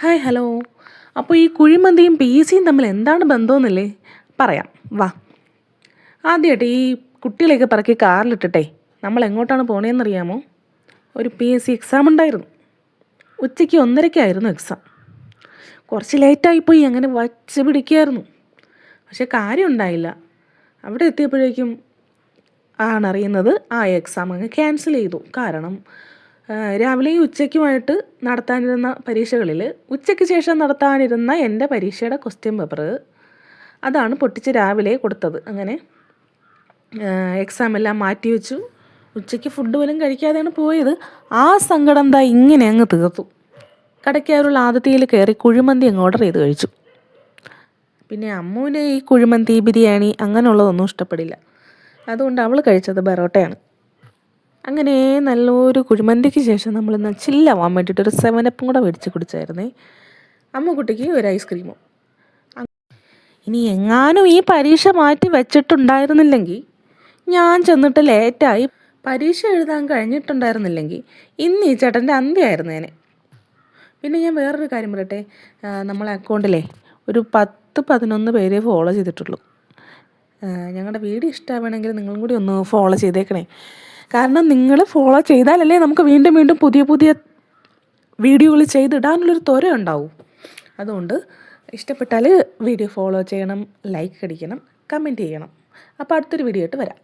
Hi hello. അപ്പോൾ ഈ കുഴിമന്തിയും PSCയും തമ്മിൽ എന്താണ് ബന്ധമെന്നല്ലേ പറയാം, വാ. ആദ്യമായിട്ട് ഈ കുട്ടികളെയൊക്കെ പറക്കി കാറിലിട്ടിട്ടെ നമ്മൾ എങ്ങോട്ടാണ് പോണേന്നറിയാമോ? ഒരു PSC എക്സാം ഉണ്ടായിരുന്നു. ഉച്ചയ്ക്ക് 1:30-ക്കായിരുന്നു എക്സാം. കുറച്ച് ലേറ്റായിപ്പോയി, അങ്ങനെ വച്ച് പിടിക്കുകയായിരുന്നു. പക്ഷെ കാര്യം ഉണ്ടായില്ല. അവിടെ എത്തിയപ്പോഴേക്കും ആണറിയുന്നത് ആ എക്സാം അങ്ങ് ക്യാൻസൽ ചെയ്തു. കാരണം രാവിലെയും ഉച്ചയ്ക്കുമായിട്ട് നടത്താനിരുന്ന പരീക്ഷകളിൽ ഉച്ചയ്ക്ക് ശേഷം നടത്താനിരുന്ന എൻ്റെ പരീക്ഷയുടെ ക്വസ്റ്റ്യൻ പേപ്പർ അതാണ് പൊട്ടിച്ച് രാവിലെ കൊടുത്തത്. അങ്ങനെ എക്സാം എല്ലാം മാറ്റി വെച്ചു. ഉച്ചയ്ക്ക് ഫുഡ് പോലും കഴിക്കാതെയാണ് പോയത്. ആ സങ്കടം എന്താ ഇങ്ങനെ അങ്ങ് തീർത്തു. കടയ്ക്കാരുള്ള ആദ്യത്തേൽ കയറി കുഴിമന്തി അങ്ങ് ഓർഡർ ചെയ്ത് കഴിച്ചു. പിന്നെ അമ്മുവിന് ഈ കുഴിമന്തി ബിരിയാണി അങ്ങനെയുള്ളതൊന്നും ഇഷ്ടപ്പെടില്ല. അതുകൊണ്ട് അവൾ കഴിച്ചത് ബറോട്ടയാണ്. അങ്ങനെ നല്ലൊരു കുഴിമന്തിക്ക് ശേഷം നമ്മളിന്ന് ചില്ലാവാൻ വേണ്ടിയിട്ട് ഒരു 7-up കൂടെ മേടിച്ച് കുടിച്ചായിരുന്നേ. അമ്മുക്കുട്ടിക്ക് ഒരു ഐസ്ക്രീമും. ഇനി എങ്ങാനും ഈ പരീക്ഷ മാറ്റി വെച്ചിട്ടുണ്ടായിരുന്നില്ലെങ്കിൽ, ഞാൻ ചെന്നിട്ട് ലേറ്റായി പരീക്ഷ എഴുതാൻ കഴിഞ്ഞിട്ടുണ്ടായിരുന്നില്ലെങ്കിൽ ഇന്ന് ഈ ചേട്ടൻ്റെ അന്ത്യമായിരുന്നേനെ. പിന്നെ ഞാൻ വേറൊരു കാര്യം പറയട്ടെ, നമ്മളെ അക്കൗണ്ടിലെ ഒരു 10-11 പേരെ ഫോളോ ചെയ്തിട്ടുള്ളൂ. ഞങ്ങളുടെ വീഡിയോ ഇഷ്ടമാണെങ്കിൽ നിങ്ങളും കൂടി ഒന്ന് ഫോളോ ചെയ്തേക്കണേ. കാരണം നിങ്ങൾ ഫോളോ ചെയ്താലല്ലേ നമുക്ക് വീണ്ടും വീണ്ടും പുതിയ പുതിയ വീഡിയോകൾ ചെയ്തിടാനുള്ളൊരു ത്വര ഉണ്ടാവും. അതുകൊണ്ട് ഇഷ്ടപ്പെട്ടാൽ വീഡിയോ ഫോളോ ചെയ്യണം, ലൈക്ക് അടിക്കണം, കമൻറ്റ് ചെയ്യണം. അപ്പോൾ അടുത്തൊരു വീഡിയോ ആയിട്ട് വരാം.